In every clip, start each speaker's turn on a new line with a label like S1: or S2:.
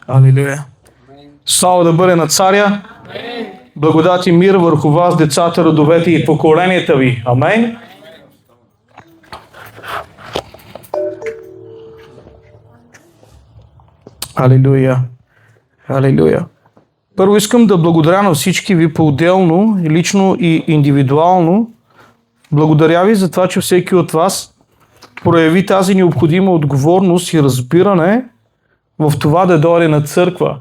S1: Алилуя. Слава да бъде на Царя. Благодат и мир върху вас, децата, родовете и поколенията ви. Амин. Алилуя. Алилуя. Първо искам да благодаря на всички ви по-отделно, лично и индивидуално. Благодаря ви за това, че всеки от вас прояви тази необходима отговорност и разбиране в това да дойде на църква.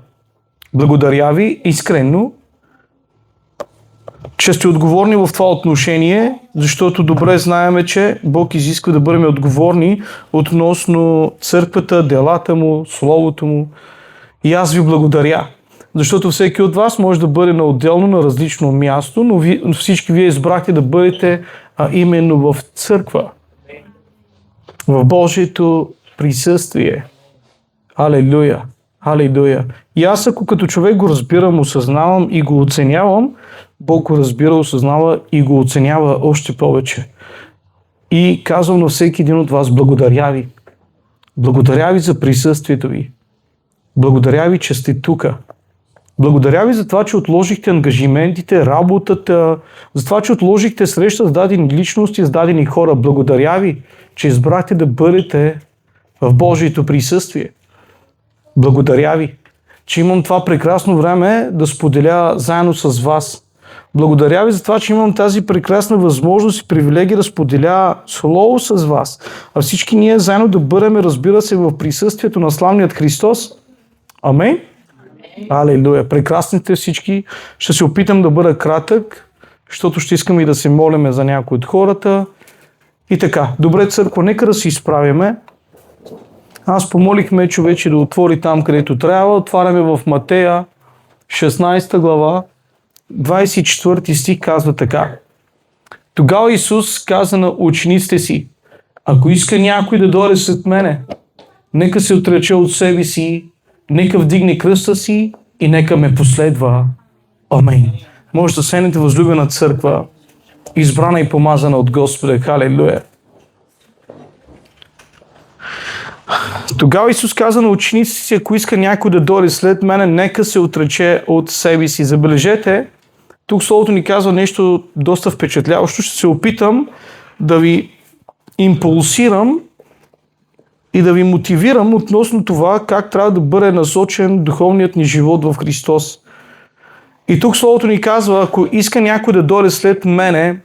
S1: Благодаря ви искрено, че сте отговорни в това отношение, защото добре знаеме, че Бог изисква да бъдем отговорни относно църквата, делата му, словото му. И аз ви благодаря, защото всеки от вас може да бъде на отделно, на различно място, но всички вие избрахте да бъдете именно в църква, в Божието присъствие. Алелуя! Алелуя! И аз ако като човек го разбирам, осъзнавам и го оценявам, Бог го разбира, осъзнава и го оценява още повече. И казвам на всеки един от вас, благодаря ви. Благодаря ви за присъствието ви. Благодаря ви, че сте тука. Благодаря ви за това, че отложихте ангажиментите, работата, за това, че отложихте среща с дадени личности, с дадени хора. Благодаря ви, че избрахте да бъдете в Божието присъствие. Благодаря ви, че имам това прекрасно време да споделя заедно с вас. Благодаря ви за това, че имам тази прекрасна възможност и привилегия да споделя слово с вас. А всички ние заедно да бъдем, разбира се, в присъствието на славният Христос. Амин. Алелуя. Прекрасни сте всички. Ще се опитам да бъда кратък, защото ще искам и да се молиме за някои от хората. И така, добре, църква, нека да се изправяме. Аз помолих човече да отвори там, където трябва. Отваряме в Матея, 16 глава, 24 стих казва така. Тогава Исус каза на учениците си, ако иска някой да дойде след мене, нека се отрече от себе си, нека вдигне кръста си и нека ме последва. Амин. Може да седнете възлюбена църква, избрана и помазана от Господа. Халелуя. Тогава Исус каза на учениците си, ако иска някой да дойде след мене, нека се отрече от себе си. Забележете, тук Словото ни казва нещо доста впечатляващо. Ще се опитам да ви импулсирам и да ви мотивирам относно това как трябва да бъде насочен духовният ни живот в Христос. И тук Словото ни казва, ако иска някой да дойде след мене,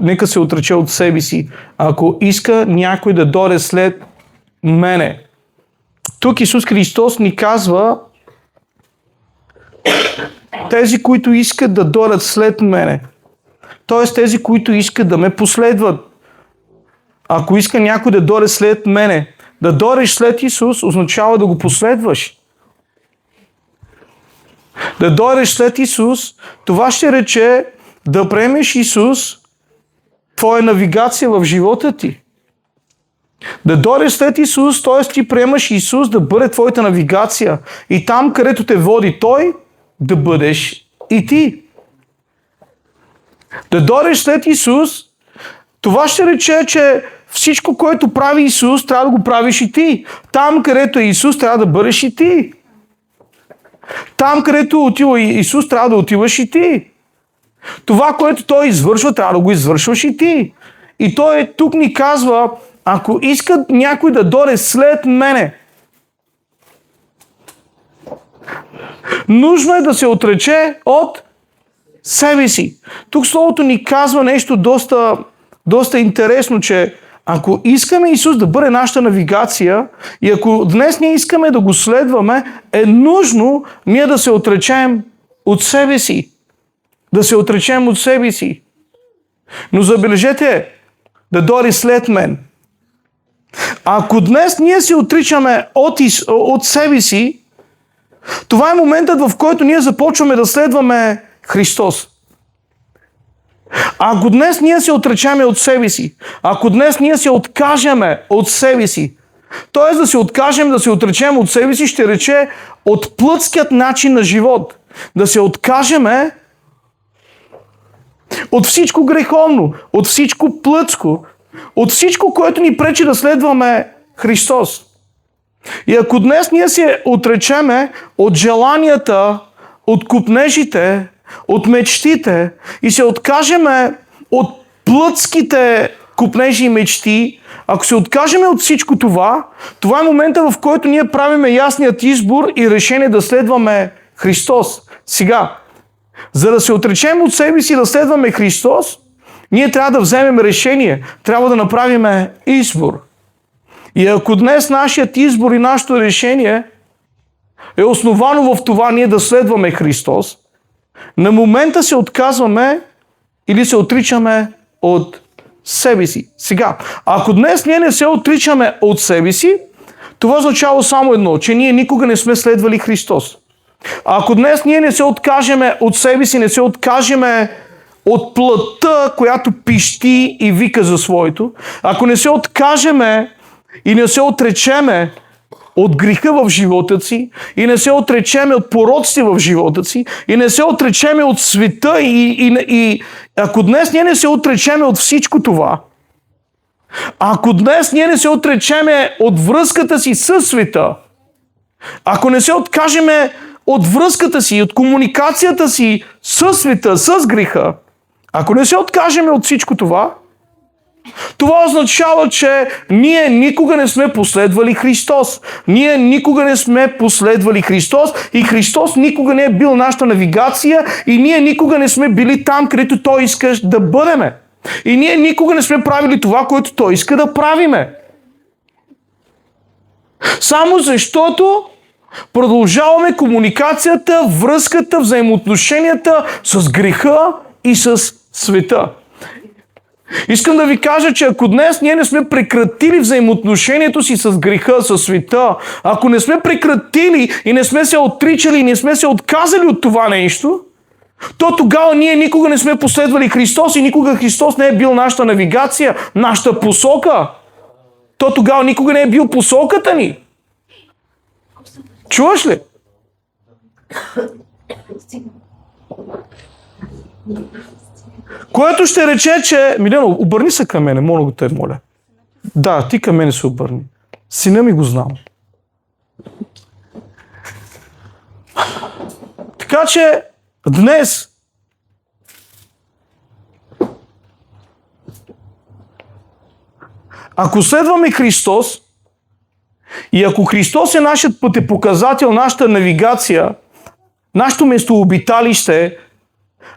S1: нека се отрече от себе си. Ако иска някой да дойде след мене. Тук Исус Христос ни казва тези, които искат да дойдат след мене. Т.е. тези, които искат да ме последват. Ако иска някой да дойде след мене, да дойдеш след Исус означава да го последваш. Да дойдеш след Исус, това ще рече да приемеш Исус, твоя навигация в живота ти. Да дойдеш след Исус, т.е. ти приемаш Исус да бъде твоята навигация. И там, където те води Той, да бъдеш и ти. Да дойдеш след Исус, това ще рече, че всичко, което прави Исус, трябва да го правиш и ти. Там, където е Исус, трябва да бъдеш и ти. Там, където отива Исус, трябва да отиваш и ти. Това, което Той извършва, трябва да го извършваш и ти. И Той тук ни казва, ако искат някой да дойде след мене, нужно е да се отрече от себе си. Тук Словото ни казва нещо доста интересно, че ако искаме Исус да бъде нашата навигация и ако днес ние искаме да го следваме, е нужно ние да се отречем от себе си. Да се отречем от себе си. Но забележете, да дойде след мен. Ако днес ние се отричаме от себе си, това е моментът, в който ние започваме да следваме Христос. Ако днес ние се отречеме от себе си, ако днес ние се откажеме от себе си, т.е. да се откажем, да се отречем от себе си, ще рече от плътският начин на живот. Да се откажеме от всичко греховно, от всичко плътско, от всичко, което ни пречи да следваме Христос. И ако днес ние се отречеме от желанията, от купнежите, от мечтите и се откажеме от плътските купнежи и мечти, ако се откажеме от всичко това, това е момента, в който ние правиме ясният избор и решение да следваме Христос. Сега, за да се отречем от себе си да следваме Христос, ние трябва да вземем решение, трябва да направим избор. И ако днес нашият избор и нашето решение е основано в това ние да следваме Христос, на момента се отказваме или се отричаме от себе си. Сега, ако днес ние не се отричаме от себе си, това означава само едно, че ние никога не сме следвали Христос. А ако днес ние не се откажеме от себе си, не се откажеме от плътта, която пищи и вика за своето, ако не се откажеме и не се отречеме от греха в живота си, и не се отречеме от пороците в живота си, и не се отречеме от света, и ако днес ние не се отречеме от всичко това, ако днес ние не се отречеме от връзката си с света, ако не се откажеме от връзката си, от комуникацията си с света, с греха, ако не се откажеме от всичко това, това означава, че ние никога не сме последвали Христос. Ние никога не сме последвали Христос и Христос никога не е бил нашата навигация и ние никога не сме били там, където Той иска да бъдеме. И ние никога не сме правили това, което Той иска да правиме. Само защото продължаваме комуникацията, връзката, взаимоотношенията с греха и с света. Искам да ви кажа, че ако днес ние не сме прекратили взаимоотношението си с греха, с света, ако не сме прекратили и не сме се отричали и не сме се отказали от това нещо, то тогава ние никога не сме последвали Христос и никога Христос не е бил нашата навигация, нашата посока. То тогава никога не е бил посоката ни. Чуваш ли? Което ще рече, че... Милено, обърни се към мене, моля го те, моля. Да, ти към мене се обърни. Сина ми го знам. Така че днес ако следваме Христос и ако Христос е нашият пътепоказател, нашата навигация, нашето местообиталище,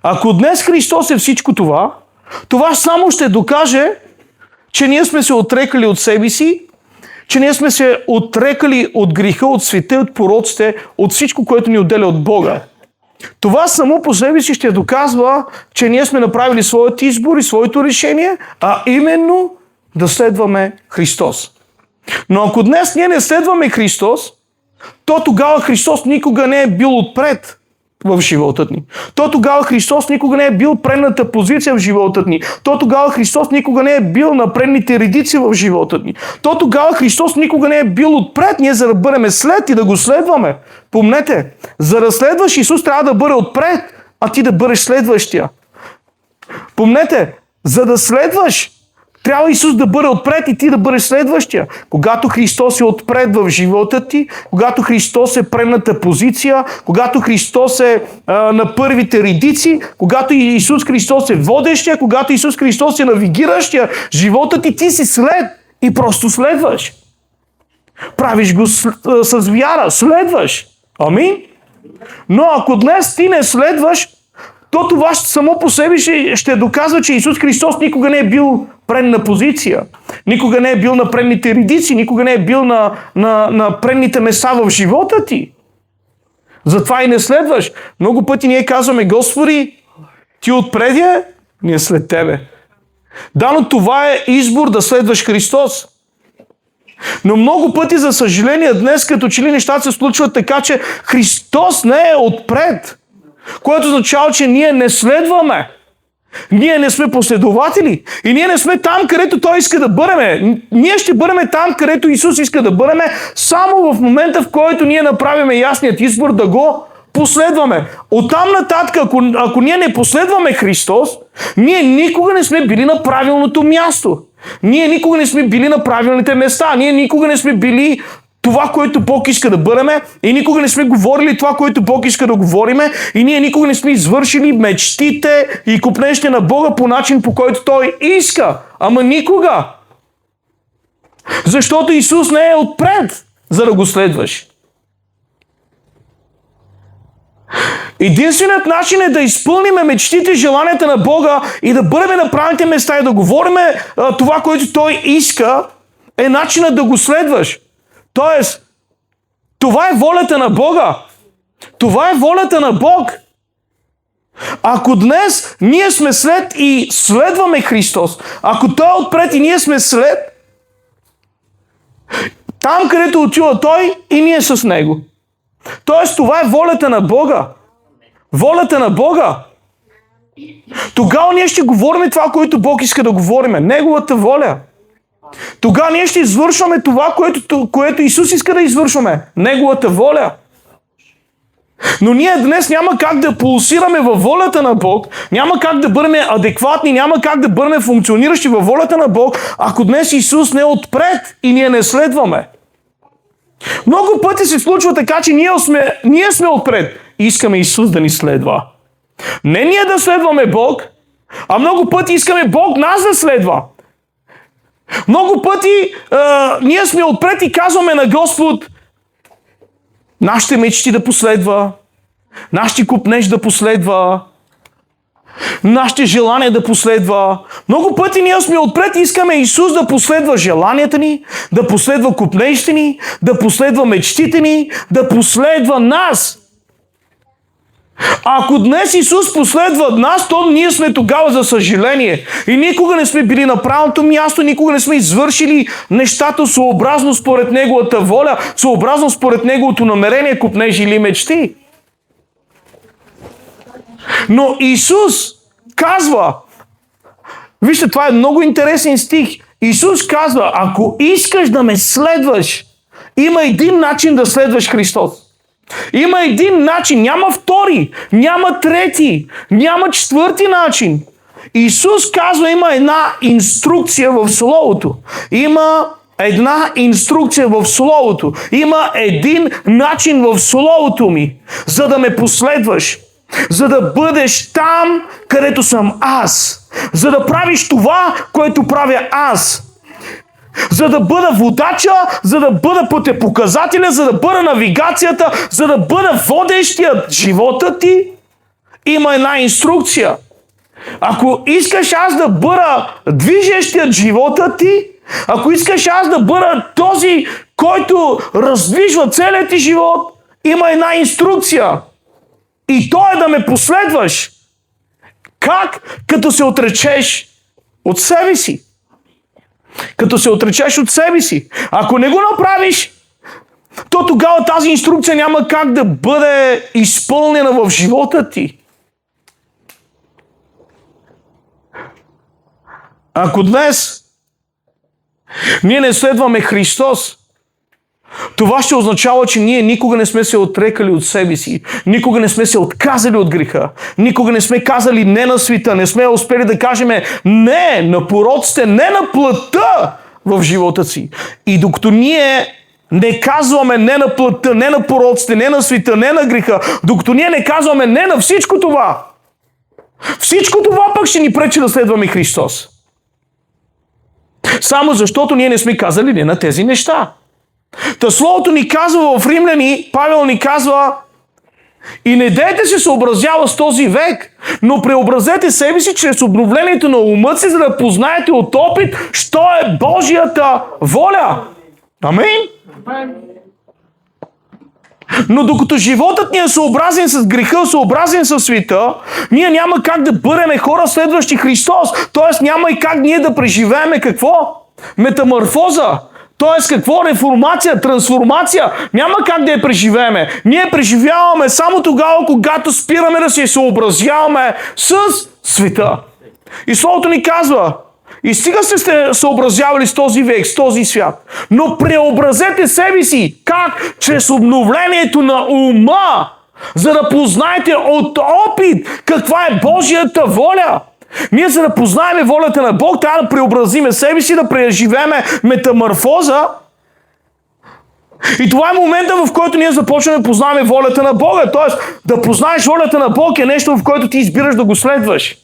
S1: ако днес Христос е всичко това, това само ще докаже, че ние сме се отрекали от себе си, че ние сме се отрекали от греха, от света, от пороците, от всичко, което ни отделя от Бога. Това само по себе си ще доказва, че ние сме направили своят избор и своето решение, а именно да следваме Христос. Но ако днес ние не следваме Христос, то тогава Христос никога не е бил отпред в живота ни. То тогава Христос никога не е бил предната позиция в живота ни. То тогава Христос никога не е бил на предните редици в живота ни. То тогава Христос никога не е бил отпред, ние за да бъдем след и да го следваме. Помнете, за да следваш Исус трябва да бъде отпред, а ти да бъдеш следващия. Помнете, за да следваш, трябва Исус да бъде отпред и ти да бъдеш следващия. Когато Христос е отпред в живота ти, когато Христос е предната позиция, когато Христос е на първите редици, когато Исус Христос е водещия, когато Исус Христос е навигиращия живота ти, ти си след и просто следваш. Правиш го с вяра, следваш. Амин? Но ако днес ти не следваш, то това само по себе ще доказва, че Исус Христос никога не е бил предна позиция. Никога не е бил на предните редици, никога не е бил на предните места в живота ти. Затова и не следваш. Много пъти ние казваме: Господи, ти отпредя, ние след Тебе. Да, но това е избор да следваш Христос. Но много пъти, за съжаление, днес като че ли нещата се случват така, че Христос не е отпред. Което означава, че ние не следваме. Ние не сме последователи. И ние не сме там, където Той иска да бъдем. Ние ще бъдем там, където Исус иска да бъдем, само в момента, в който ние направим ясният избор да го последваме. Оттам нататък, ако ние не последваме Христос, ние никога не сме били на правилното място. Ние никога не сме били на правилните места. Ние никога не сме били това, което Бог иска да бъдеме, и никога не сме говорили това, което Бог иска да говориме, и ние никога не сме извършили мечтите и купнещите на Бога по начин, по който Той иска. Ама никога. Защото Исус не е отпред, за да го следваш. Единственият начин е да изпълниме мечтите, желанията на Бога и да бъдем на правилните места и да говориме това, което Той иска, е начинът да го следваш. Тоест, това е волята на Бога. Това е волята на Бог. Ако днес ние сме след и следваме Христос, ако Той е отпред и ние сме след, там, където отива Той, и ние с Него. Тоест, това е волята на Бога. Волята на Бога. Тогава ние ще говорим това, което Бог иска да говорим. Неговата воля. Тогава ние ще извършваме това, което Исус иска да извършваме. Неговата воля. Но ние днес няма как да пулсираме във волята на Бог, няма как да бъдем адекватни, няма как да бъдем функциониращи във волята на Бог, ако днес Исус не е отпред и ние не следваме. Много пъти се случва така, че ние сме отпред и искаме Исус да ни следва. Не ние да следваме Бог, а много пъти искаме Бог нас да следва. Много пъти ние сме отпред и казваме на Господ нашите мечти да последва, нашите купнеж да последва, нашите желания да последва. Много пъти ние сме отпред и искаме Исус да последва желанията ни, да последва купнежите ни, да последва мечтите ни, да последва нас. Ако днес Исус последва нас, то ние сме тогава за съжаление. И никога не сме били на правилното място, никога не сме извършили нещата съобразно според Неговата воля, съобразно според Неговото намерение, купнежи или мечти. Но Исус казва, вижте, това е много интересен стих. Исус казва, ако искаш да ме следваш, има един начин да следваш Христос. Има един начин, няма втори, няма трети, няма четвърти начин. Исус казва, има една инструкция в Словото. Има една инструкция в Словото. Има един начин в Словото ми, за да ме последваш. За да бъдеш там, където съм аз. За да правиш това, което правя аз. За да бъда водача, за да бъда пътепоказателя, за да бъда навигацията, за да бъда водещият живота ти, има една инструкция. Ако искаш аз да бъда движещият живота ти, ако искаш аз да бъда този, който раздвижва целият ти живот, има една инструкция. И то е да ме последваш. Как? Като се отречеш от себе си. Като се отречеш от себе си. Ако не го направиш, то тогава тази инструкция няма как да бъде изпълнена в живота ти. Ако днес ние не следваме Христос, това ще означава, че ние никога не сме се отрекали от себе си. Никога не сме се отказали от греха. Никога не сме казали не на света. Не сме успели да кажем не на пороците, не на плътта в живота си. И докато ние не казваме не на плътта, не на пороците, не на света, не на греха, докато ние не казваме не на всичко това, всичко това пък ще ни пречи да следваме Христос. Само защото ние не сме казали не на тези неща. Та Словото ни казва в Римляни, Павел ни казва, и не дейте се съобразява с този век, но преобразете себе си чрез обновлението на ума си, за да познаете от опит, що е Божията воля. Амин? Но докато животът ни е съобразен с греха, съобразен с света, ние няма как да бъдем хора следващи Христос. Тоест няма и как ние да преживеем какво? Метаморфоза. Тоест какво? Реформация, трансформация. Няма как да я преживееме. Ние преживяваме само тогава, когато спираме да се съобразяваме с света. И Словото ни казва, и стига сте съобразявали с този век, с този свят, но преобразете себе си. Как? Чрез обновлението на ума. За да познаете от опит каква е Божията воля. Ние за да познаем волята на Бог, трябва да преобразиме себе си, да преживеме метаморфоза. И това е момента, в който ние започваме да познаваме волята на Бога. Тоест, да познаеш волята на Бог е нещо, в което ти избираш да го следваш.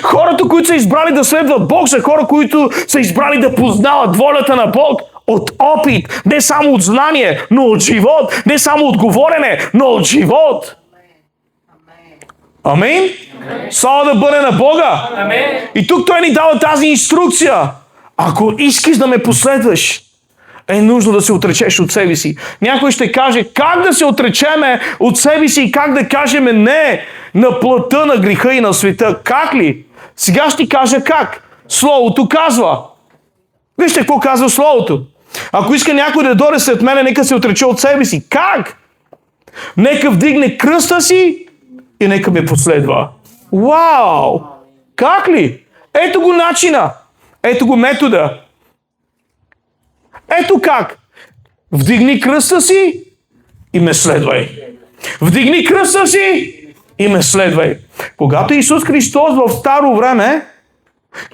S1: Хората, които са избрали да следват Бог, са хора, които са избрали да познават волята на Бог от опит. Не само от знание, но от живот. Не само от говорене, но от живот. Амин? Слава да бъде на Бога. И тук Той ни дава тази инструкция. Ако искаш да ме последваш, е нужно да се отречеш от себе си. Някой ще каже, как да се отречеме от себе си и как да кажем не на плътта, на греха и на света. Как ли? Сега ще ти кажа как. Словото казва. Вижте какво казва Словото. Ако иска някой да дойде след мене, нека се отрече от себе си. Как? Нека вдигне кръста си и нека ме последва. Вау! Как ли? Ето го начина. Ето го метода. Ето как. Вдигни кръста си и ме следвай. Вдигни кръста си и ме следвай. Когато Исус Христос в старо време,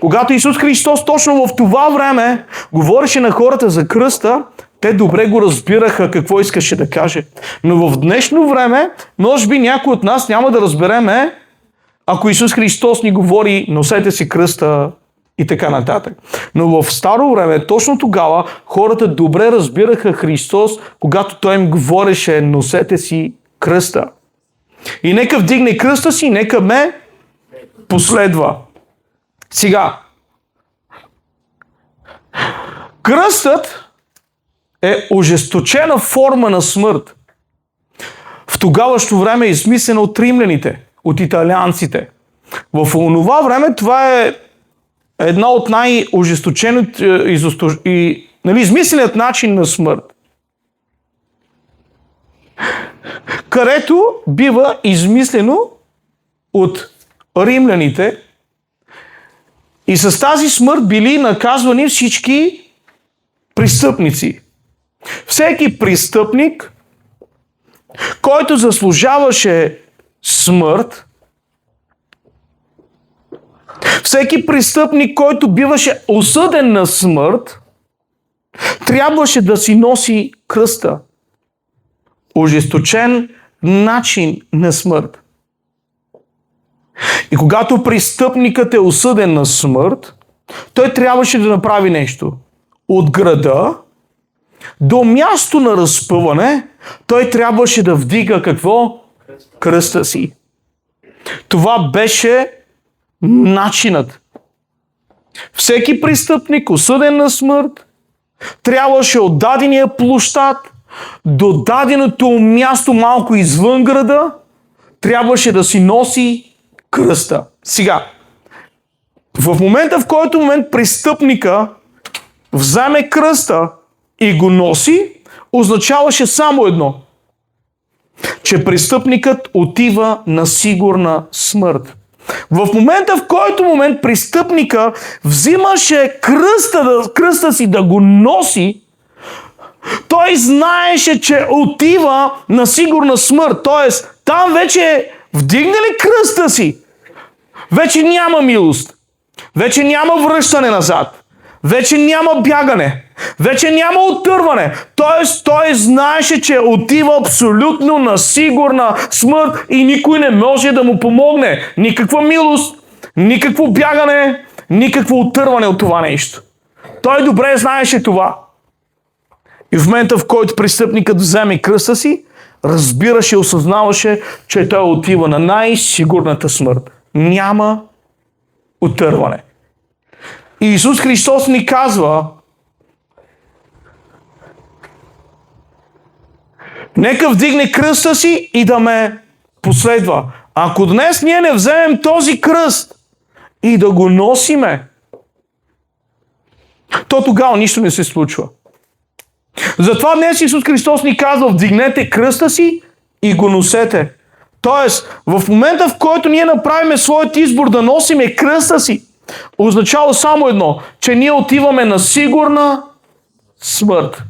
S1: когато Исус Христос точно в това време говореше на хората за кръста, те добре го разбираха какво искаше да каже. Но в днешно време, може би някой от нас няма да разбереме, ако Исус Христос ни говори, носете си кръста и така нататък. Но в старо време, точно тогава, хората добре разбираха Христос, когато Той им говореше, носете си кръста. И нека вдигне кръста си, нека ме последва. Сега, кръстът е ожесточена форма на смърт. В тогавашно време е измислена от римляните, от италианците. В онова време това е една от най-ожесточените и измисленият начин на смърт. Където бива измислено от римляните и с тази смърт били наказвани всички престъпници. Всеки престъпник, който заслужаваше смърт, всеки престъпник, който биваше осъден на смърт, трябваше да си носи кръста. Ожесточен начин на смърт. И когато престъпникът е осъден на смърт, той трябваше да направи нещо. От града до място на разпъване, той трябваше да вдига какво? Кръста си. Това беше начинът. Всеки престъпник, осъден на смърт, трябваше от дадения площад до даденото място малко извън града, трябваше да си носи кръста. Сега, в момента, в който престъпника вземе кръста и го носи, означаваше само едно. Че престъпникът отива на сигурна смърт. В момента, в който престъпника взимаше кръста си да го носи, той знаеше, че отива на сигурна смърт. Тоест, там вече вдигнали кръста си, вече няма милост. Вече няма връщане назад. Вече няма бягане. Вече няма оттърване. Тоест, той знаеше, че отива абсолютно на сигурна смърт и никой не може да му помогне. Никаква милост, никакво бягане, никакво оттърване от това нещо. Той добре знаеше това. И в момента, в който престъпникът вземе кръста си, разбираше и осъзнаваше, че той отива на най-сигурната смърт. Няма оттърване. И Исус Христос ни казва, нека вдигне кръста си и да ме последва. Ако днес ние не вземем този кръст и да го носиме, то тогава нищо не се случва. Затова днес Исус Христос ни казва, вдигнете кръста си и го носете. Тоест, в момента, в който ние направим своят избор да носиме кръста си, означава само едно, че ние отиваме на сигурна смърт.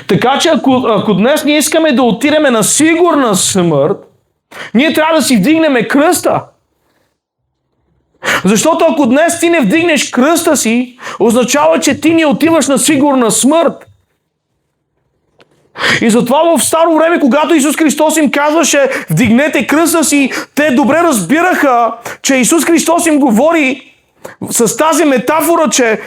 S1: Така че ако днес ние искаме да отидеме на сигурна смърт, ние трябва да си вдигнем кръста. Защото ако днес ти не вдигнеш кръста си, означава, че ти не отиваш на сигурна смърт. И затова в старо време, когато Исус Христос им казваше вдигнете кръста си, те добре разбираха, че Исус Христос им говори с тази метафора, че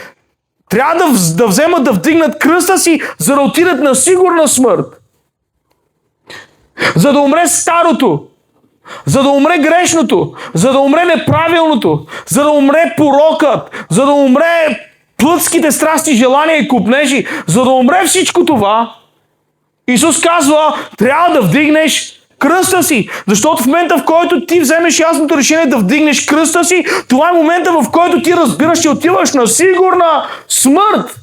S1: трябва да вземат да вдигнат кръста си, за да отидат на сигурна смърт. За да умре старото, за да умре грешното, за да умре неправилното, за да умре порокът, за да умре плътските страсти, желания и купнежи, за да умре всичко това, Исус казва, трябва да вдигнеш кръста си. Защото в момента, в който ти вземеш ясното решение да вдигнеш кръста си, това е момента, в който ти разбираш, че отиваш на сигурна смърт.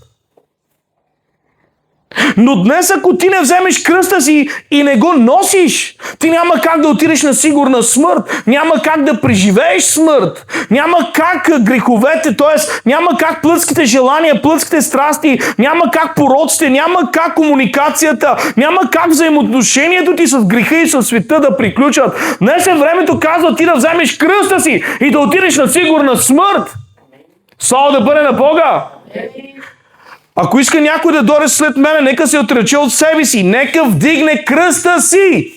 S1: Но днес, ако ти не вземеш кръста си и не го носиш, ти няма как да отидеш на сигурна смърт. Няма как да преживееш смърт. Няма как греховете, т.е. няма как плътските желания, плътските страсти, няма как пороците, няма как комуникацията, няма как взаимоотношението ти с греха и с света да приключат. Днес е времето, казва, ти да вземеш кръста си и да отидеш на сигурна смърт. Слава да бъде на Бога! Ако иска някой да дойде след мене, нека се отрече от себе си. Нека вдигне кръста си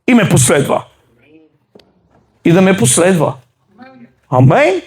S1: и ме последва. И да ме последва. Амин?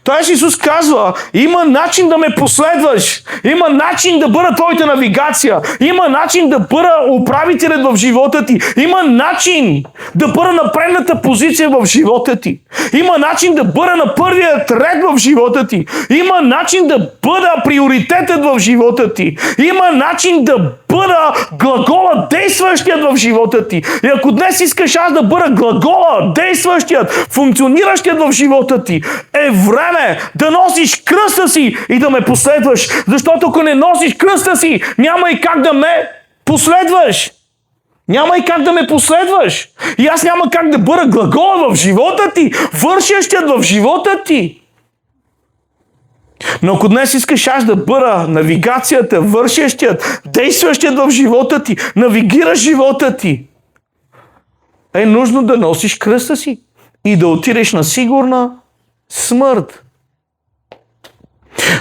S1: Тоест Исус казва, има начин да ме последваш. Има начин да бъда твоята навигация. Има начин да бъда управителят в живота ти. Има начин да бъда на предната позиция в живота ти. Има начин да бъда на първият ред в живота ти. Има начин да бъда приоритетът в живота ти. Има начин да бъда глагола, действащият в живота ти. И ако днес искаш аз да бъда глагола, действащият, функциониращият в живота ти, е време да носиш кръста си и да ме последваш. Защото ако не носиш кръста си, няма и как да ме последваш. Няма и как да ме последваш. И аз няма как да бъда глагола в живота ти, вършещият в живота ти. Но ако днес искаш аз да бъда навигацията, вършещият, действащият в живота ти, навигираш живота ти, е нужно да носиш кръста си и да отидеш на сигурна смърт.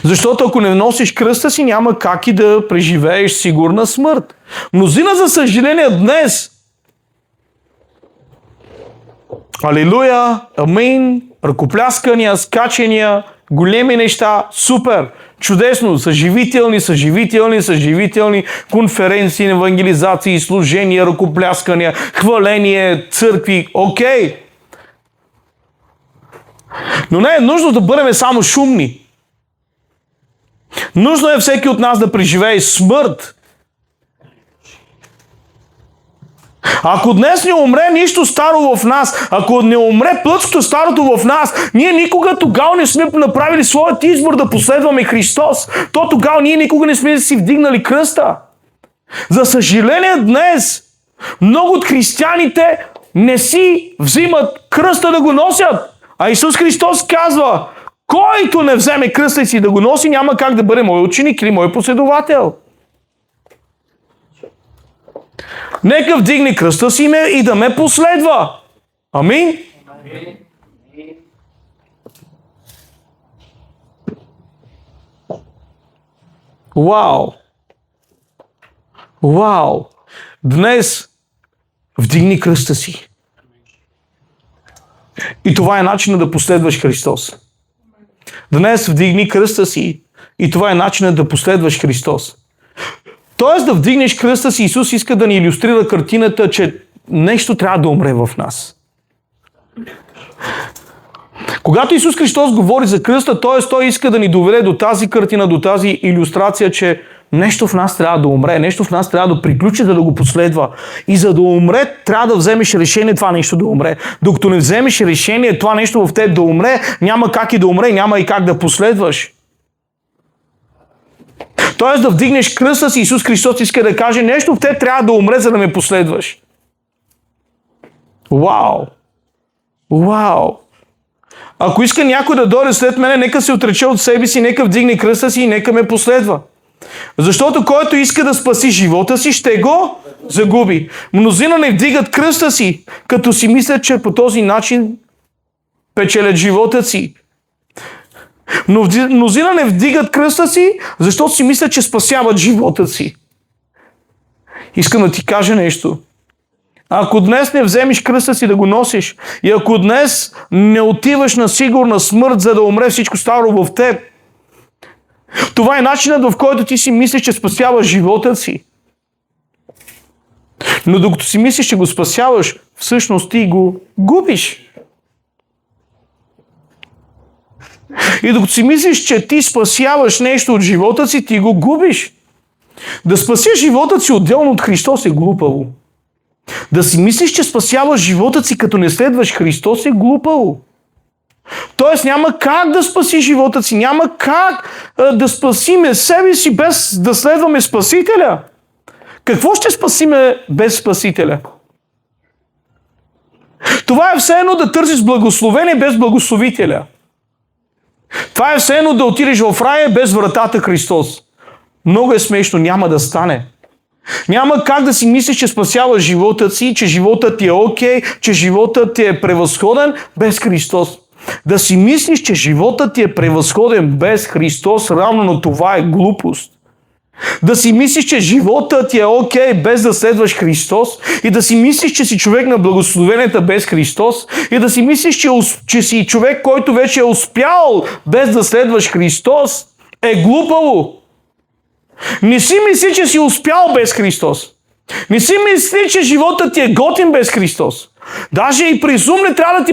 S1: Защото ако не носиш кръста си, няма как и да преживееш сигурна смърт. Мнозина, за съжаление, днес, алилуя, амин, ръкопляскания, скачания, големи неща, супер, чудесно, съживителни конференции, евангелизации, служения, ръкопляскания, хваление, църкви, окей. Но не е нужно да бъдем само шумни. Нужно е всеки от нас да преживее смърт. Ако днес не умре нищо старо в нас, ако не умре плътското старото в нас, ние никога тогава не сме направили своят избор да последваме Христос. То тогава ние никога не сме си вдигнали кръста. За съжаление днес много от християните не си взимат кръста да го носят. А Исус Христос казва, който не вземе кръста си да го носи, няма как да бъде мой ученик или мой последовател. Нека вдигне кръста си и да ме последва. Амин? Вау! Днес вдигни кръста си. И това е начинът да последваш Христос. Днес вдигни кръста си и това е начинът да последваш Христос. Тоест да вдигнеш кръста си, Исус иска да ни илюстрира картината, че нещо трябва да умре в нас. Когато Исус Христос говори за кръста, т.е. Той иска да ни доведе до тази картина, до тази илюстрация, че нещо в нас трябва да умре, нещо в нас трябва да приключи, за да го последва. И за да умре, трябва да вземеш решение това нещо да умре. Докато не вземеш решение това нещо в теб да умре, няма как и да умре, няма и как да последваш. Тоест да вдигнеш кръста си, Исус Христос иска да каже, нещо в теб трябва да умре, за да ме последваш. Вау! Ако иска някой да дойде след мене, нека се отрече от себе си, нека вдигне кръста си и нека ме последва. Защото който иска да спаси живота си, ще го загуби. Мнозина не вдигат кръста си, като си мислят, че по този начин печелят живота си. Но мнозина не вдигат кръста си, защото си мислят, че спасяват живота си. Искам да ти кажа нещо. Ако днес не вземеш кръста си да го носиш и ако днес не отиваш на сигурна смърт, за да умре всичко старо в теб, това е начинът, в който ти си мислиш, че спасяваш живота си. Но докато си мислиш, че го спасяваш, всъщност ти го губиш. И докато си мислиш, че ти спасяваш нещо от живота си, ти го губиш. Да спасиш живота си отделно от Христос е глупаво. Да си мислиш, че спасяваш живота си, като не следваш Христос, е глупаво. Тоест няма как да спаси живота си, няма как да спасиме себе си без да следваме Спасителя. Какво ще спасиме без Спасителя? Това е все едно да търсиш благословение без благословителя. Това е все едно да отидеш в рая без вратата Христос. Много е смешно, няма да стане. Няма как да си мислиш, че спасяваш живота си, че животът ти е окей, че животът ти е превъзходен без Христос. Да си мислиш, че животът ти е превъзходен без Христос, равно на това е глупост. Да си мислиш, че животът ти е окей без да следваш Христос и да си мислиш, че си човек на благословенията без Христос и да си мислиш, че си човек, който вече е успял без да следваш Христос, е глупаво. Не си мисли, че си успял без Христос. Не си мисли, че животът ти е готин без Христос. Даже и през ум не трябва да ти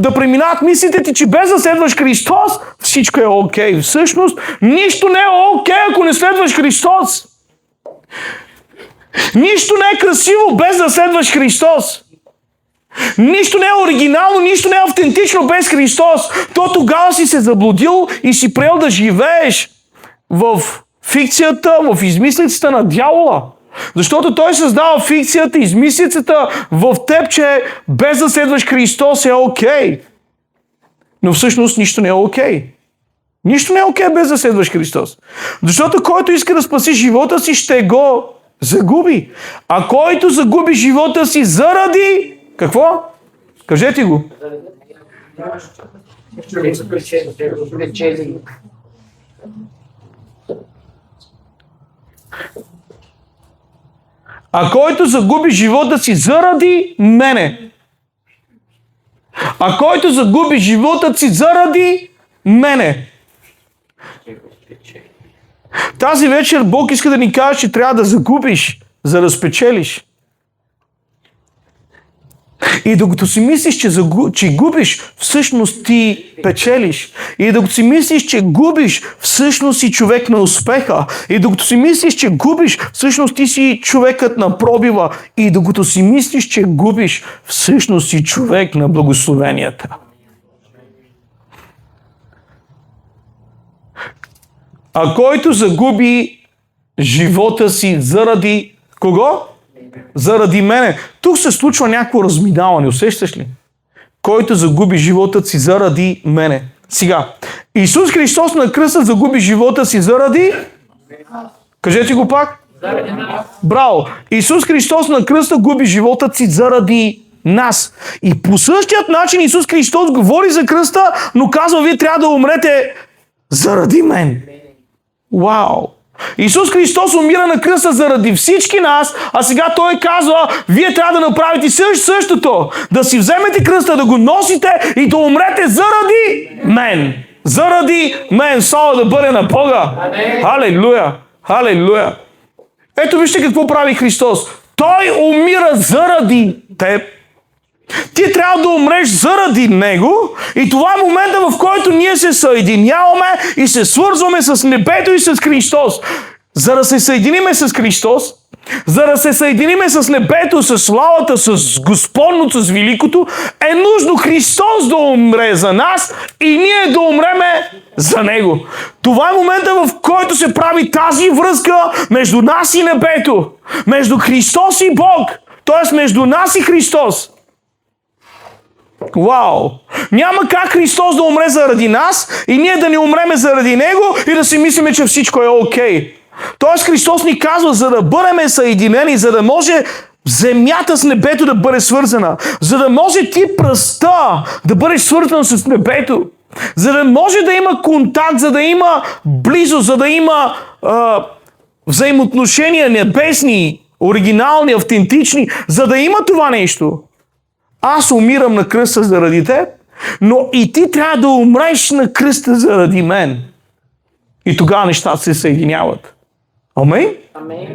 S1: да преминават мислите ти, че без да следваш Христос, всичко е окей. Всъщност, нищо не е окей, ако не следваш Христос. Нищо не е красиво без да следваш Христос. Нищо не е оригинално, нищо не е автентично без Христос. То тогава си се заблудил и си приел да живееш в фикцията, в измислицата на дявола. Защото той създава фикцията, измислицата в теб, че без да следваш Христос е окей. Но всъщност нищо не е окей. Нищо не е окей без да следваш Христос. Защото който иска да спаси живота си, ще го загуби. А който загуби живота си заради... Какво? Кажете го. А който загуби живота си заради мене. А който загуби живота си заради мене. Тази вечер Бог иска да ни каже, че трябва да загубиш, за да спечелиш. И докато си мислиш, че губиш, всъщност ти печелиш. И докато си мислиш, че губиш, всъщност си човек на успеха. И докато си мислиш, че губиш, всъщност ти си човекът на пробива. И докато си мислиш, че губиш, всъщност си човек на благословенията. А който загуби живота си заради кого? Заради мене. Тук се случва някакво разминаване, усещаш ли? Който загуби живота си заради мене. Сега, Исус Христос на кръста загуби живота си заради... Кажете го пак. Браво! Исус Христос на кръста губи живота си заради нас. И по същият начин Исус Христос говори за кръста, но казва, вие трябва да умрете заради мен. Вау! Исус Христос умира на кръста заради всички нас, а сега Той казва, вие трябва да направите същото. Да си вземете кръста, да го носите и да умрете заради мен. Заради мен. Слава да бъде на Бога. Халелуя! Халелуя! Ето вижте какво прави Христос. Той умира заради теб. Ти трябва да умреш заради Него и това е момента, в който ние се съединяваме и се свързваме с небето и с Христос. За да се съединиме с Христос, за да се съединиме с небето, с славата, с Господното, с Великото, е нужно Христос да умре за нас и ние да умреме за Него. Това е момента, в който се прави тази връзка между нас и небето, между Христос и Бог, т.е. между нас и Христос. Вау! Няма как Христос да умре заради нас и ние да не умреме заради Него и да си мислиме, че всичко е окей. Тоест Христос ни казва, за да бъдем съединени, за да може земята с небето да бъде свързана, за да може ти пръста да бъдеш свързан с небето, за да може да има контакт, за да има близост, за да има взаимоотношения небесни, оригинални, автентични, за да има това нещо. Аз умирам на кръста заради теб, но и ти трябва да умреш на кръста заради мен. И тогава нещата се съединяват. Амин?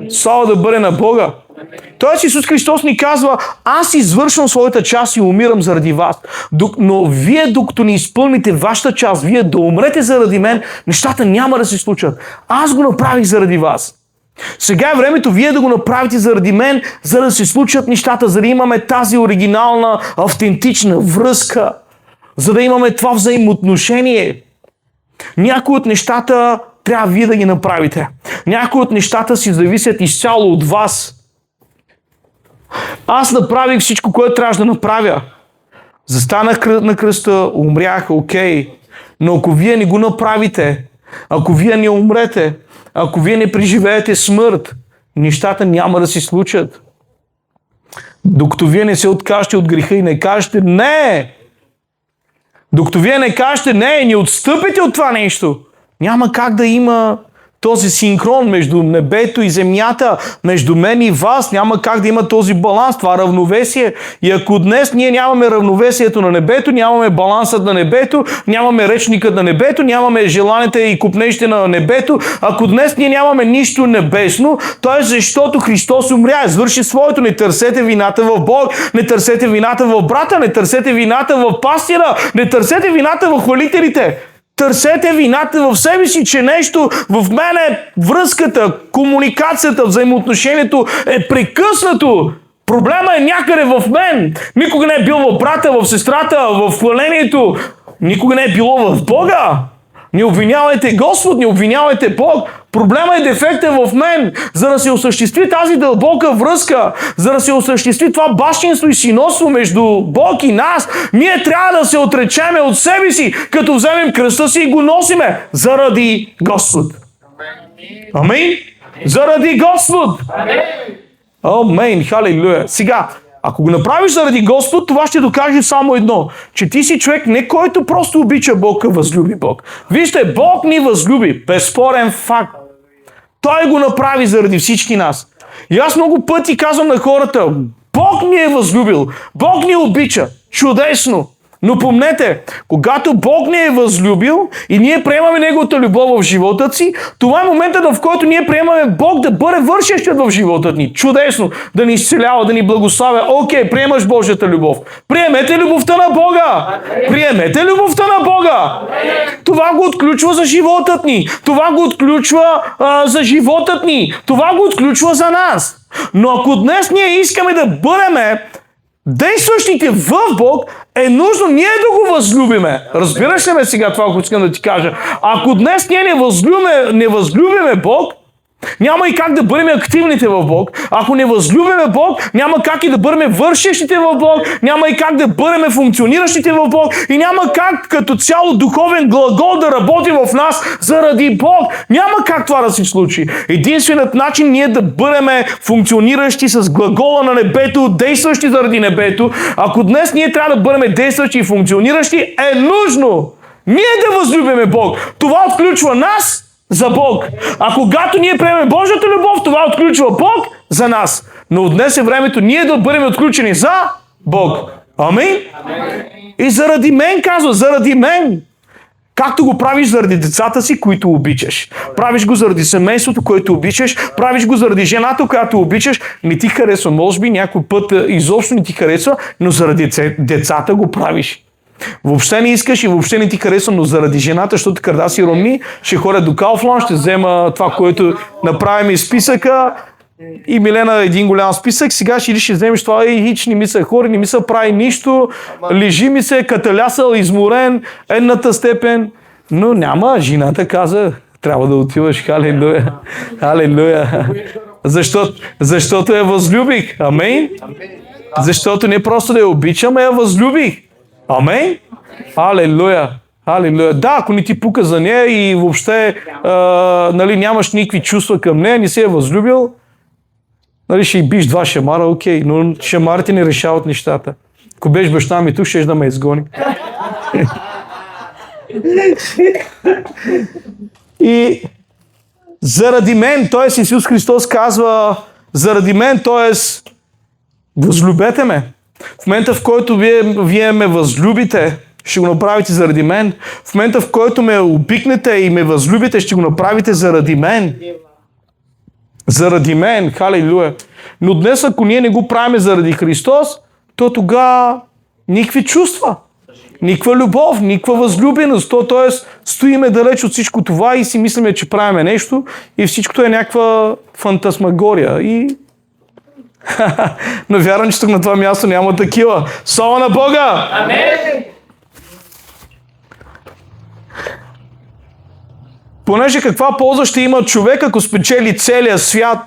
S1: Слава да бъде на Бога. Тоест Исус Христос ни казва, аз извършвам своята част и умирам заради вас. Но вие, докато не изпълните вашата част, вие да умрете заради мен, нещата няма да се случат. Аз го направих заради вас. Сега е времето вие да го направите заради мен, за да се случат нещата, за да имаме тази оригинална, автентична връзка, за да имаме това взаимоотношение. Някои от нещата трябва вие да ги направите. Някои от нещата си зависят изцяло от вас. Аз направих всичко, което трябваше да направя. Застанах на кръста, умрях, окей. Но ако вие не го направите, ако вие не умрете, ако вие не преживеете смърт, нещата няма да се случат. Докато вие не се откажете от греха и не кажете не, докато вие не кажете не отстъпите от това нещо, няма как да има този синхрон между небето и земята, между мен и вас, няма как да има този баланс, това равновесие. И ако днес ние нямаме равновесието на небето, нямаме балансът на небето, нямаме речникът на небето, нямаме желаните и купнещите на небето, ако днес ние нямаме нищо небесно, то е защото Христос умря, извърши своето. Не търсете вината в Бог, не търсете вината в брата, не търсете вината в пастира, не търсете вината в хвалителите. Търсете вината в себе си, че нещо в мене, връзката, комуникацията, взаимоотношението е прекъснато. Проблема е някъде в мен. Никога не е бил в брата, в сестрата, в хвалението. Никога не е било в Бога. Не обвинявайте Господ, не обвинявайте Бог. Проблема е дефекта в мен. За да се осъществи тази дълбока връзка, за да се осъществи това бащинство и синовство между Бог и нас, ние трябва да се отречеме от себе си, като вземем кръста си и го носиме заради Господ. Амин? Заради Господ. Амин. Халилуя. Сега, ако го направиш заради Господ, това ще докаже само едно, че ти си човек не който просто обича Бог, а възлюби Бог. Вижте, Бог ни възлюби. Безспорен факт. Той го направи заради всички нас. И аз много пъти казвам на хората, Бог ни е възлюбил. Бог ни обича. Чудесно. Но помнете, когато Бог ни е възлюбил и ние приемаме Неговата любов в живота си, това е моментът, в който ние приемаме Бог да бъде вършещият в живота ни. Чудесно! Да ни изцелява, да ни благославя. Окей, приемаш Божията любов. Приемете любовта на Бога! Приемете любовта на Бога! Това го отключва за животът ни. Това го отключва за животът ни. Това го отключва за нас. Но ако днес ние искаме да бъдем действащите в Бог, е нужно ние да го възлюбиме. Разбираш ли ме сега това, което искам да ти кажа? Ако днес ние не възлюбиме Бог, няма и как да бъдем активните в Бог. Ако не възлюбиме Бог, няма как и да бъдем вършещите в Бог, няма и как да бъдем функциониращите в Бог и няма как като цяло духовен глагол да работи в нас заради Бог. Няма как това да се случи. Единственият начин ние да бъдем функциониращи с глагола на небето, действащи заради небето, ако днес ние трябва да бъдем действащи и функциониращи, е нужно ние да възлюбиме Бог. Това отключва нас за Бог. А когато ние приемем Божията любов, това отключва Бог за нас. Но днес е времето ние да бъдем отключени за Бог. Амин? И заради мен, казва, заради мен. Както го правиш заради децата си, които обичаш. Правиш го заради семейството, което обичаш. Правиш го заради жената, която обичаш. Не ти харесва, може би някой път изобщо не ти харесва, но заради децата го правиш. Въобще не искаш и въобще не ти харесва, но заради жената, защото къде си роми, ще ходя до Kaufland, ще взема това, което направим из списъка и Милена един голям списък, сега ще вземеш това и хич, не ми се хори, не ми се прави нищо, лежи ми се, каталясал, изморен, едната степен, но няма, жената каза, трябва да отиваш, халелуя, халелуя, защото я възлюбих, амин, защото не просто да я обичам, а я възлюбих. Амин? Алелуя! Алелуя! Да, ако не ти пука за нея и въобще нали, нямаш никакви чувства към нея, не си я възлюбил, нали, ще й биш 2 шамара, окей, но шамарите не решават нещата. Ако беше баща ми тук, ще да ме изгони. И заради мен, т.е. Исус Христос казва, заради мен, т.е. възлюбете ме. В момента, в който вие ме възлюбите, ще го направите заради мен. В момента, в който ме обикнете и ме възлюбите, ще го направите заради мен. Заради мен. Халелуя. Но днес, ако ние не го правим заради Христос, то тогава никакви чувства, никаква любов, никаква възлюбеност. Т.е. стоиме далеч от всичко това и си мислиме, че правиме нещо и всичкото е някаква фантасмагория. И но вярвам, че тук на това място няма такива. Слава на Бога!
S2: Амен!
S1: Понеже каква полза ще има човек, ако спечели целия свят,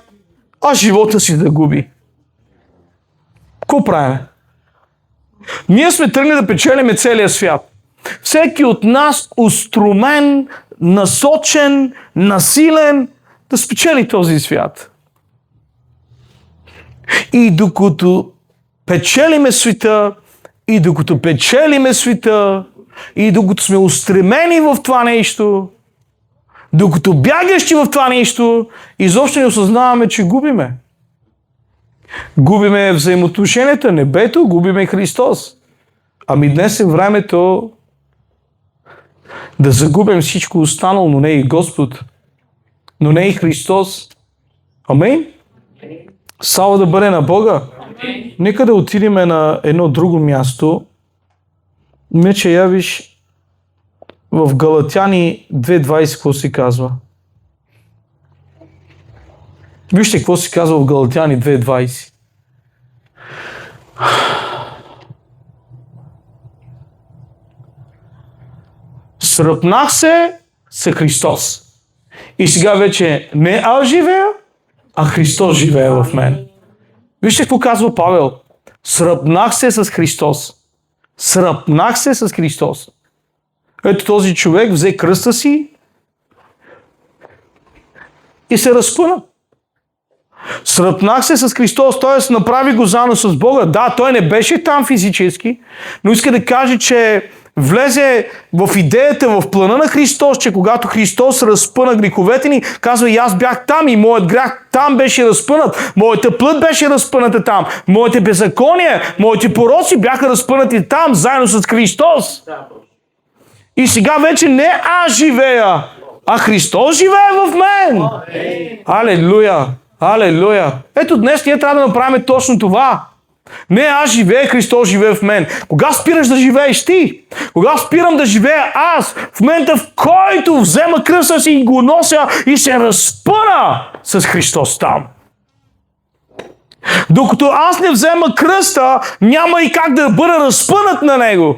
S1: а живота си да губи? Какво правим? Ние сме тръгнали да печелиме целия свят. Всеки от нас устромен, насочен, насилен да спечели този свят. И докато печелиме света, и докато сме устремени в това нещо, докато бягащи в това нещо, изобщо не осъзнаваме, че губиме. Губиме взаимоотношенията, небето, губиме Христос. Ами днес е времето да загубим всичко останало, но не и Господ, но не и Христос. Амин? Слава да бъде на Бога. Нека да отидем на едно друго място. Мече явиш в Галатяни 2.20 какво се казва. Вижте какво се казва в Галатяни 2.20. Сръпнах се с Христос. И сега вече не аз живея, а Христос живее в мен. Вижте какво казва Павел. Сръпнах се с Христос. Сръпнах се с Христос. Ето този човек взе кръста си и се разпъна. Сръпнах се с Христос, т.е. направи го заедно с Бога. Да, той не беше там физически, но иска да каже, че влезе в идеята, в плана на Христос, че когато Христос разпъна греховете ни, казва и аз бях там и моят грях там беше разпънат. Моята плът беше разпъната там. Моите беззакония, моите пороци бяха разпънати там, заедно с Христос. И сега вече не аз живея, а Христос живее в мен. Алелуя! Алелуя! Ето днес ние трябва да направим точно това. Не аз живея, Христос живее в мен. Кога спираш да живееш ти? Кога спирам да живея аз? В момента, в който взема кръста си и го нося и се разпъна с Христос там. Докато аз не взема кръста, няма и как да бъда разпънат на него.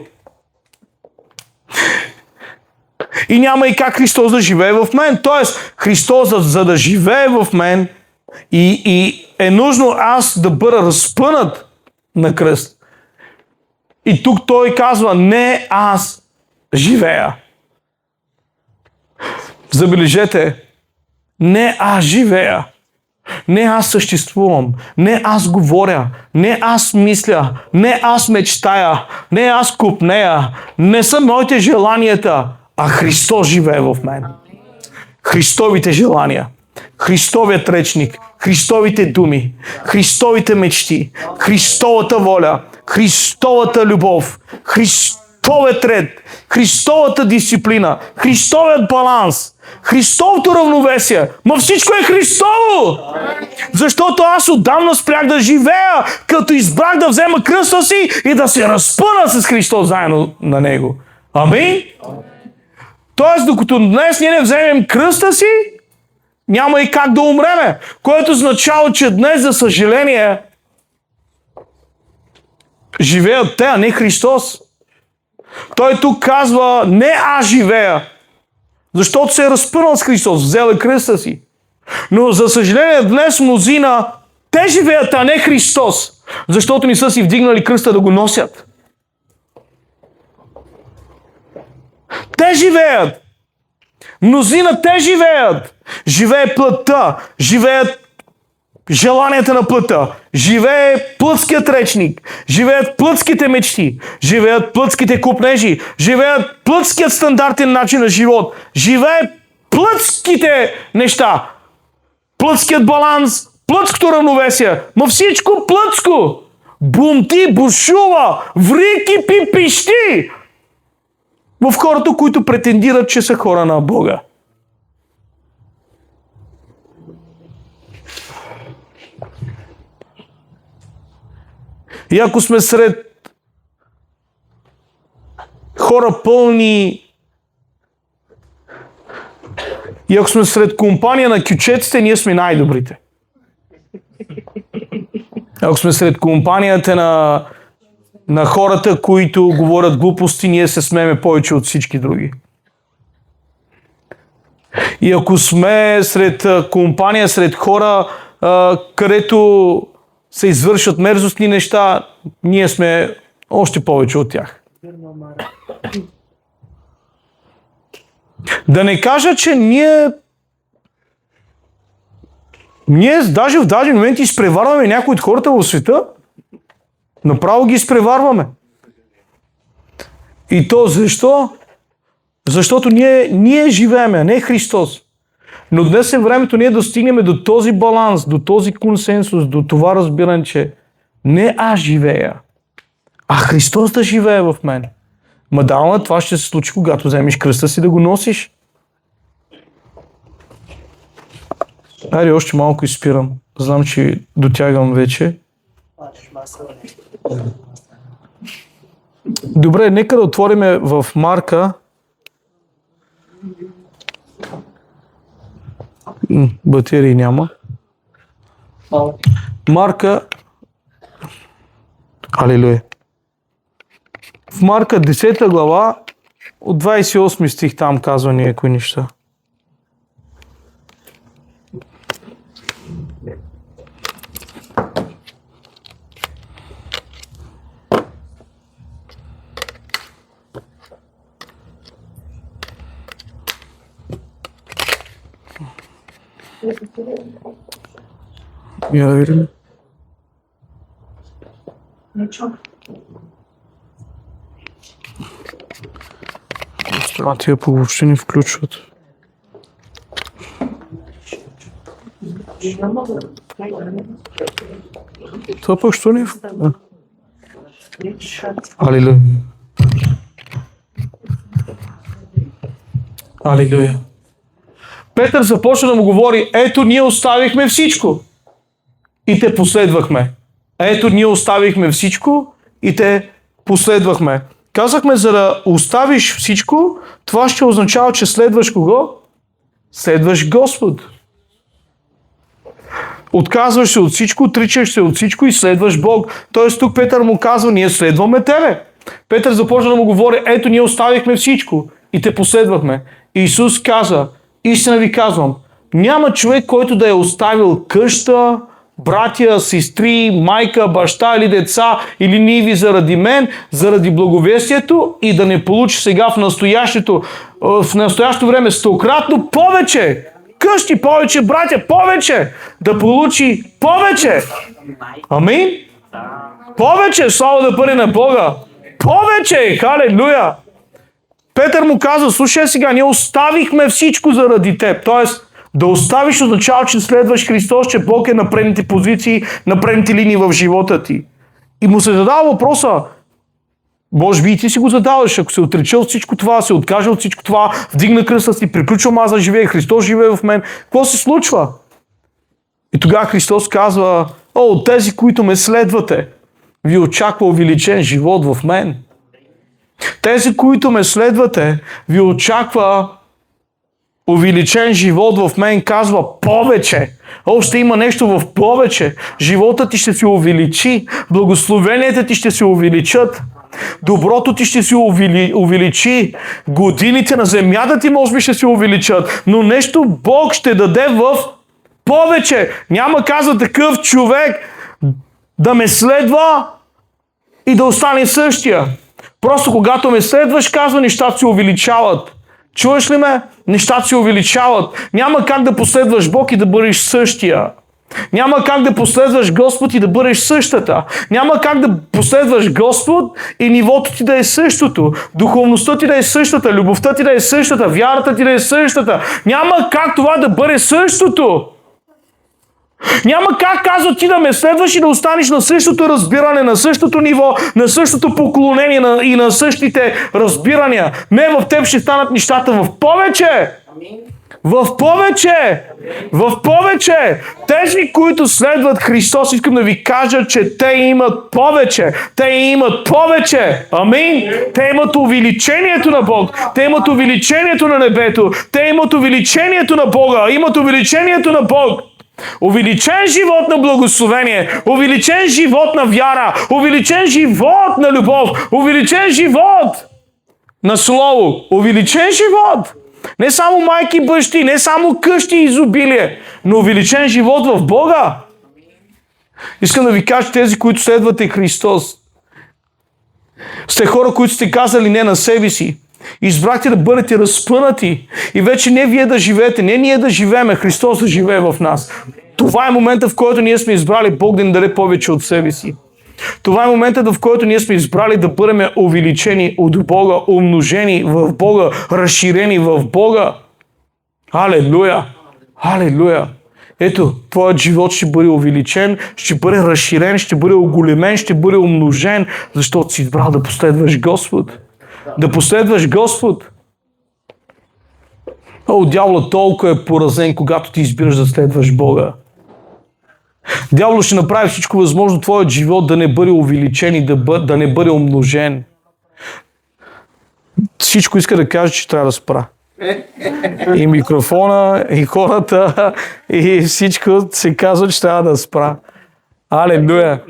S1: И няма и как Христос да живее в мен. Тоест, Христос, за да живее в мен, и е нужно аз да бъда разпънат на кръст. И тук той казва, не аз живея. Забележете, не аз живея. Не аз съществувам, не аз говоря, не аз мисля, не аз мечтая, не аз купнея, не са моите желанията, а Христос живее в мен. Христовите желания, Христовият речник, Христовите думи, Христовите мечти, Христовата воля, Христовата любов, Христовият ред, Христовата дисциплина, Христовият баланс, Христовото равновесие. Ма всичко е Христово! Защото аз отдавна спрях да живея, като избрах да взема кръста си и да се разпъна с Христос заедно на Него. Амин? Тоест, докато днес ние не вземем кръста си, няма и как да умреме. Което означава, че днес, за съжаление, живеят те, а не Христос. Той тук казва, не аз живея, защото се е разпънал с Христос, взел е кръста си. Но, за съжаление, днес мнозина, те живеят, а не Христос, защото не са си вдигнали кръста да го носят. те живеят. Мнозина те живеят. Живее плътта, живеят желанията на плътта, живее плътският речник, живеят плътските мечти, живеят плътските купнежи, живеят плътският стандартен начин на живот, живее плътските неща, плътският баланс, плътското равновесие, но всичко плътско. Бунти, бушува, ври, кипи, пищи в хората, които претендират, че са хора на Бога. И ако сме сред хора пълни, и ако сме сред компания на кючеците, ние сме най-добрите. Ако сме сред компанията на хората, които говорят глупости, ние се смееме повече от всички други. И ако сме сред компания, сред хора, където се извършват мерзостни неща, ние сме още повече от тях. Да не кажа, че ние даже в даден момент изпреварваме някои от хората в света. Направо ги изпреварваме. И то защо? Защото ние живеем, а не Христос. Но днес е времето ние да стигнем до този баланс, до този консенсус, до това разбиране, че не аз живея, а Христос да живее в мен. Мадална, това ще се случи, когато вземеш кръста си да го носиш. Айде, още малко изпирам. Знам, че дотягам вече. Добре, нека да отвориме в Марка. Батерии няма. Марка. Алилуя. В Марка 10 глава от 28 стих там казва някои неща. Я да видим. А тия въобще не включват. Това пък що не е? Алилуя. Алилуя. Петър започна да му говори: ето ние оставихме всичко и те последвахме. Ето ние оставихме всичко и те последвахме. Казахме, за да оставиш всичко, това ще означава, че следваш кого? Следваш Господ. Отказваш се от всичко, отричаш се от всичко и следваш Бог. Тоест тук Петър му казва: ние следваме тебе. Петър започна да му говори: ето ние оставихме всичко и те последвахме. Исус каза: истина ви казвам, няма човек, който да е оставил къща, братя, сестри, майка, баща или деца или ниви заради мен, заради благовестието и да не получи сега в настоящото време стократно повече. Къщи повече, братя, повече. Да получи повече. Амин? Повече, слава да бъде на Бога. Повече, халелуя. Петър му казва: слушай сега, ние оставихме всичко заради теб. Тоест, да оставиш означава, че следваш Христос, че Бог е на предните позиции, на предните линии в живота ти. И му се задава въпроса, може би и ти си го задаваш, ако се отрече от всичко това, се откаже от всичко това, вдигна кръста си, приключвам аз да живея, Христос живее в мен. Какво се случва? И тогава Христос казва: от тези, които ме следвате, ви очаква увеличен живот в мен. Тези, които ме следвате, ви очаква увеличен живот в мен, казва повече. Ще има нещо в повече. Животът ти ще се увеличи. Благословенията ти ще се увеличат. Доброто ти ще се увеличи. Годините на земята ти може би ще се увеличат. Но нещо Бог ще даде в повече. Няма, казва, такъв човек да ме следва и да остане същия. Просто когато ме следваш, казва, нещата се увеличават. Чуваш ли ме? Нещата се увеличават. Няма как да последваш Бог и да бъдеш същия. Няма как да последваш Господ и да бъдеш същата. Няма как да последваш Господ и нивото ти да е същото. Духовността ти да е същата. Любовта ти да е същата. Вярата ти да е същата. Няма как това да бъде същото. Няма как, казва, ти да ме следваш и да останеш на същото разбиране, на същото ниво, на същото поклонение и на същите разбирания. Не, в теб ще станат нещата в повече. В повече! В повече! Тези, които следват Христос, искам да ви кажа, че те имат повече. Те имат повече. Амин! Те имат увеличението на Бог. Те имат увеличението на небето. Те имат увеличението на Бога. Имат увеличението на Бог. Увеличен живот на благословение, увеличен живот на вяра, увеличен живот на любов, увеличен живот на слово, увеличен живот. Не само майки и бащи, не само къщи и изобилие, но увеличен живот в Бога. Искам да ви кажа, тези, които следвате Христос, сте хора, които сте казали не на себе си. Избрахте да бъдете разпънати и вече не вие да живеете, не ние да живеем, Христос да живее в нас. Това е момента, в който ние сме избрали Бог да ни даде повече от себе си. Това е моментът, в който ние сме избрали да бъдем увеличени от Бога, умножени в Бога, разширени в Бога. Алелуя! Алелуя! Ето, твоят живот ще бъде увеличен, ще бъде разширен, ще бъде оголемен, ще бъде умножен, защото си избрал да последваш Господ. Да последваш Господ. О, дяволът толкова е поразен, когато ти избираш да следваш Бога. Дяволът ще направи всичко възможно твоят живот да не бъде увеличен и да не бъде умножен. Всичко иска да каже, че трябва да спра. И микрофона, и хората, и всичко се казва, че трябва да спра. Алелуя!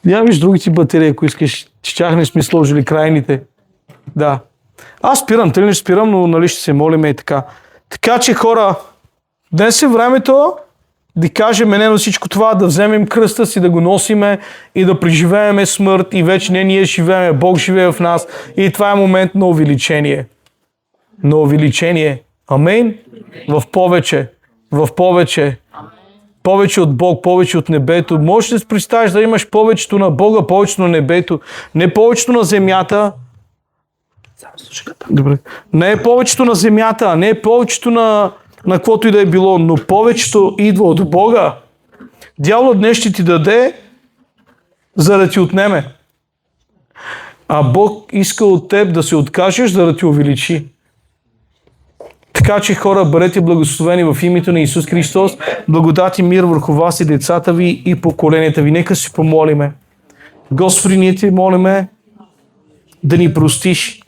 S1: Я виж другите батерии, ако искаш. Че не сме сложили крайните. Да. Аз спирам, тъй не спирам, но нали ще се молим и така. Така че хора, днес е времето да кажем не на всичко това, да вземем кръста си, да го носиме и да преживееме смърт и вече не ние живееме, Бог живее в нас и това е момент на увеличение. На увеличение. Амин? В повече. В повече. Повече от Бог, повече от небето. Можеш да си представиш да имаш повечето на Бога, повечето на небето. Не повечето на земята. Добре. Не е повечето на земята, не е повечето на каквото и да е било, но повечето идва от Бога. Дяволът днес ще ти даде, за да ти отнеме. А Бог иска от теб да се откажеш, за да ти увеличи. Така че хора, бъдете благословени в името на Исус Христос. Благодат и мир върху вас и децата ви и поколенията ви. Нека си помолиме. Господи, ние ти молиме да ни простиш.